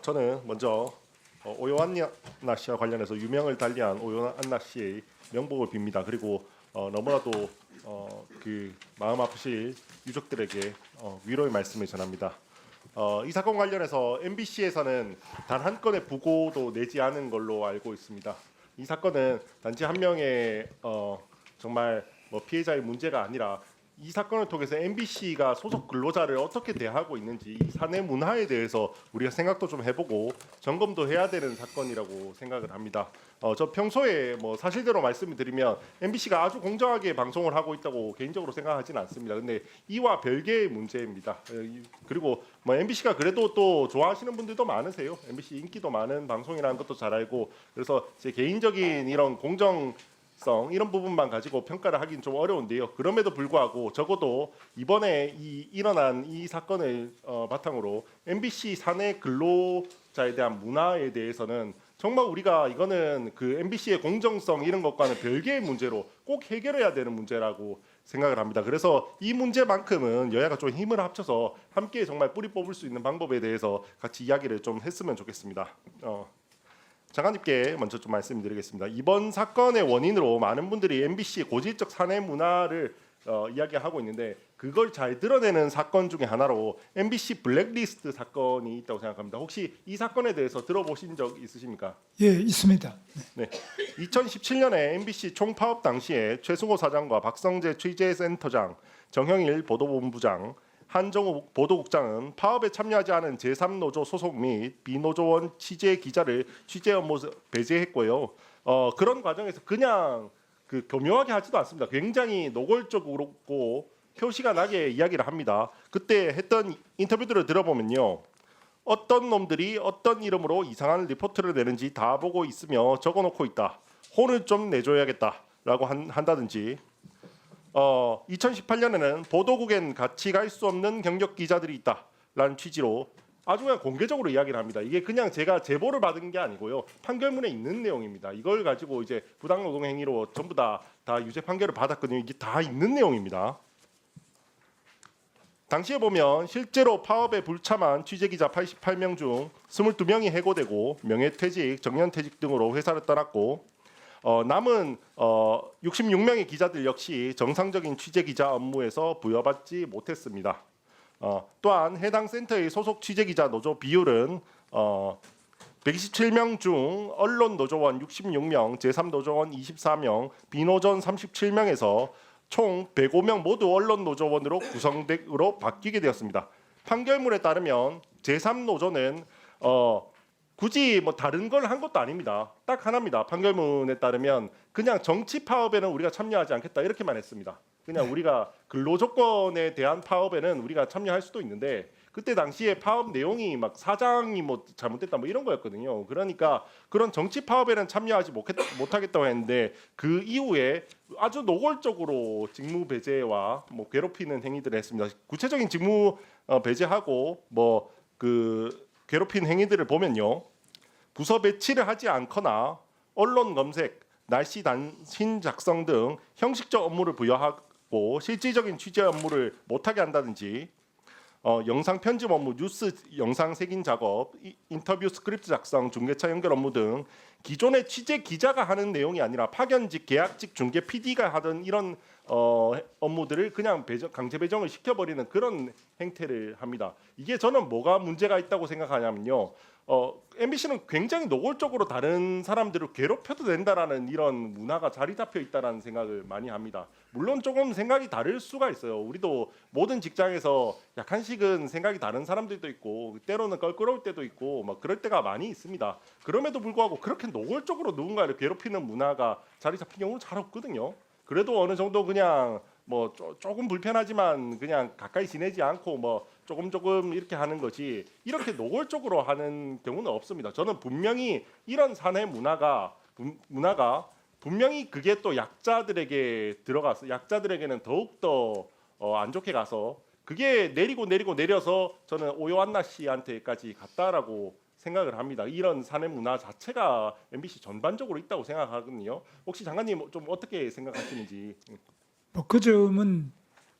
저는 먼저 오요한나 씨와 관련해서 유명을 달리한 오요한나 씨의 명복을 빕니다. 그리고 너무나도 그 마음 아프실 유족들에게 위로의 말씀을 전합니다. 이 사건 관련해서 MBC에서는 단 한 건의 부고도 내지 않은 걸로 알고 있습니다. 이 사건은 단지 한 명의 정말 피해자의 문제가 아니라 이 사건을 통해서 MBC가 소속 근로자를 어떻게 대하고 있는지 이 사내 문화에 대해서 우리가 생각도 좀 해보고 점검도 해야 되는 사건이라고 생각을 합니다. 저 평소에 사실대로 말씀을 드리면 MBC가 아주 공정하게 방송을 하고 있다고 개인적으로 생각하지는 않습니다. 근데 이와 별개의 문제입니다. 그리고 MBC가 그래도 또 좋아하시는 분들도 많으세요. MBC 인기도 많은 방송이라는 것도 잘 알고, 그래서 제 개인적인 이런 이런 부분만 가지고 평가를 하긴 좀 어려운데요. 그럼에도 불구하고 적어도 이번에 일어난 이 사건을 바탕으로 MBC 사내 근로자에 대한 문화에 대해서는 정말 우리가 이거는 그 MBC의 공정성 이런 것과는 별개의 문제로 꼭 해결해야 되는 문제라고 생각을 합니다. 그래서 이 문제만큼은 여야가 좀 힘을 합쳐서 함께 정말 뿌리 뽑을 수 있는 방법에 대해서 같이 이야기를 좀 했으면 좋겠습니다. 장관님께 먼저 좀 말씀드리겠습니다. 이번 사건의 원인으로 많은 분들이 MBC 고질적 사내 문화를 이야기하고 있는데, 그걸 잘 드러내는 사건 중에 하나로 MBC 블랙리스트 사건이 있다고 생각합니다. 혹시 이 사건에 대해서 들어보신 적 있으십니까? 예, 있습니다. 네. 2017년에 MBC 총파업 당시에 최승호 사장과 박성재 취재센터장, 정형일 보도본부장, 한정욱 보도국장은 파업에 참여하지 않은 제3노조 소속 및 비노조원 취재 기자를 취재 업무 배제했고요. 그런 과정에서 그냥 교묘하게 하지도 않습니다. 굉장히 노골적으로 표시가 나게 이야기를 합니다. 그때 했던 인터뷰들을 들어보면요, 어떤 놈들이 어떤 이름으로 이상한 리포트를 내는지 다 보고 있으며 적어놓고 있다. 혼을 좀 내줘야겠다라고 한다든지, 2018년에는 보도국엔 같이 갈 수 없는 경력 기자들이 있다라는 취지로 아주 그냥 공개적으로 이야기를 합니다. 이게 그냥 제가 제보를 받은 게 아니고요, 판결문에 있는 내용입니다. 이걸 가지고 이제 부당노동 행위로 전부 다 유죄 판결을 받았거든요. 이게 다 있는 내용입니다. 당시에 보면 실제로 파업에 불참한 취재기자 88명 중 22명이 해고되고 명예퇴직, 정년퇴직 등으로 회사를 떠났고, 남은 66명의 기자들 역시 정상적인 취재기자 업무에서 부여받지 못했습니다. 또한 해당 센터의 소속 취재기자 노조 비율은 127명 중 언론 노조원 66명, 제3노조원 24명, 비노조원 37명에서 총 105명 모두 언론 노조원으로 구성으로 바뀌게 되었습니다. 판결문에 따르면 제3노조는 굳이 다른 걸 한 것도 아닙니다. 딱 하나입니다. 판결문에 따르면 그냥 정치 파업에는 우리가 참여하지 않겠다 이렇게만 했습니다. 그냥 우리가 근로 조건에 대한 파업에는 우리가 참여할 수도 있는데, 그때 당시에 파업 내용이 사장이 잘못됐다 이런 거였거든요. 그러니까 그런 정치 파업에는 참여하지 못하겠다고 했는데, 그 이후에 아주 노골적으로 직무 배제와 괴롭히는 행위들을 했습니다. 구체적인 직무 배제하고 괴롭힌 행위들을 보면요, 부서 배치를 하지 않거나 언론 검색, 날씨 단신 작성 등 형식적 업무를 부여하고 실질적인 취재 업무를 못하게 한다든지, 영상 편집 업무, 뉴스 영상 색인 작업, 인터뷰 스크립트 작성, 중계차 연결 업무 등 기존의 취재 기자가 하는 내용이 아니라 파견직, 계약직 중계 PD가 하던 이런 업무들을 그냥 강제 배정을 시켜버리는 그런 행태를 합니다. 이게 저는 뭐가 문제가 있다고 생각하냐면요, MBC는 굉장히 노골적으로 다른 사람들을 괴롭혀도 된다라는 이런 문화가 자리 잡혀 있다라는 생각을 많이 합니다. 물론 조금 생각이 다를 수가 있어요. 우리도 모든 직장에서 약간씩은 생각이 다른 사람들도 있고, 때로는 껄끄러울 때도 있고 그럴 때가 많이 있습니다. 그럼에도 불구하고 그렇게 노골적으로 누군가를 괴롭히는 문화가 자리 잡힌 경우는 잘 없거든요. 그래도 어느 정도 그냥 조금 불편하지만 그냥 가까이 지내지 않고 조금 이렇게 하는 거지, 이렇게 노골적으로 하는 경우는 없습니다. 저는 분명히 이런 사내 문화가 분명히 그게 또 약자들에게 들어가서 약자들에게는 더욱더 안 좋게 가서 그게 내려서 저는 오요한나 씨한테까지 갔다라고 생각을 합니다. 이런 사내 문화 자체가 MBC 전반적으로 있다고 생각하거든요. 혹시 장관님 좀 어떻게 생각하시는지? 그 점은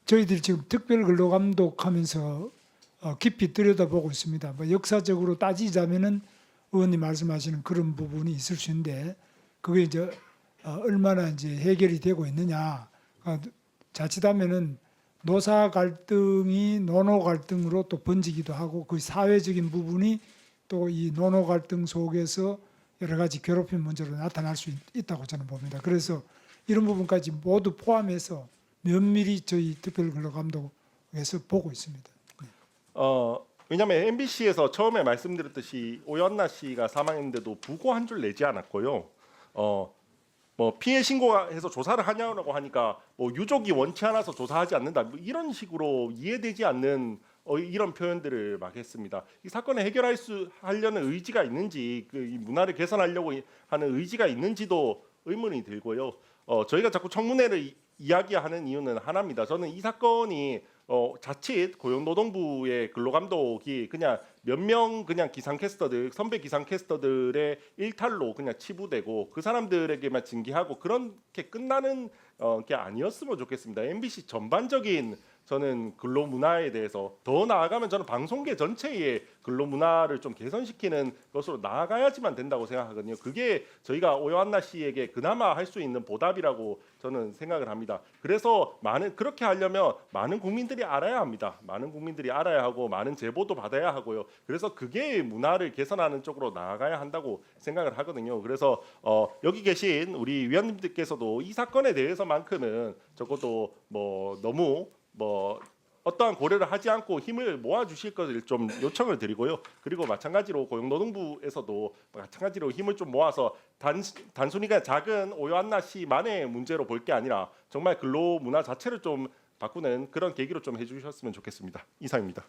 저희들이 지금 특별 근로감독하면서 깊이 들여다보고 있습니다. 뭐 역사적으로 따지자면은 의원님 말씀하시는 그런 부분이 있을 수 있는데 그게 이제 얼마나 이제 해결이 되고 있느냐. 자칫하면은 노사 갈등이 노노 갈등으로 또 번지기도 하고 그 사회적인 부분이 또 이 노노 갈등 속에서 여러 가지 괴롭힘 문제로 나타날 수 있다고 저는 봅니다. 그래서 이런 부분까지 모두 포함해서 면밀히 저희 특별근로감독에서 보고 있습니다. 왜냐하면 MBC에서 처음에 말씀드렸듯이 오연나 씨가 사망했는데도 부고 한 줄 내지 않았고요. 뭐 피해 신고해서 조사를 하냐고 하니까 뭐 유족이 원치 않아서 조사하지 않는다 뭐 이런 식으로 이해되지 않는 이런 표현들을 막 했습니다. 이 사건을 하려는 의지가 있는지 이 문화를 개선하려고 하는 의지가 있는지도 의문이 들고요. 저희가 자꾸 청문회를 이야기하는 이유는 하나입니다. 저는 이 사건이 자칫 고용노동부의 근로감독이 그냥 몇 명 그냥 기상캐스터들 선배 기상캐스터들의 일탈로 그냥 치부되고 그 사람들에게만 징계하고 그렇게 끝나는 게 아니었으면 좋겠습니다. MBC 전반적인 저는 근로 문화에 대해서 더 나아가면 저는 방송계 전체의 근로 문화를 좀 개선시키는 것으로 나아가야지만 된다고 생각하거든요. 그게 저희가 오연나 씨에게 그나마 할 수 있는 보답이라고 저는 생각을 합니다. 그래서 그렇게 하려면 많은 국민들이 알아야 합니다. 많은 국민들이 알아야 하고 많은 제보도 받아야 하고요. 그래서 그게 문화를 개선하는 쪽으로 나아가야 한다고 생각을 하거든요. 그래서 여기 계신 우리 위원님들께서도 이 사건에 대해서만큼은 적어도 뭐 너무 어떠한 고려를 하지 않고 힘을 모아 주실 것을 좀 요청을 드리고요. 그리고 마찬가지로 고용노동부에서도 마찬가지로 힘을 좀 모아서 단순히 그냥 작은 오연나 씨만의 문제로 볼 게 아니라 정말 근로 문화 자체를 좀 바꾸는 그런 계기로 좀 해주셨으면 좋겠습니다. 이상입니다.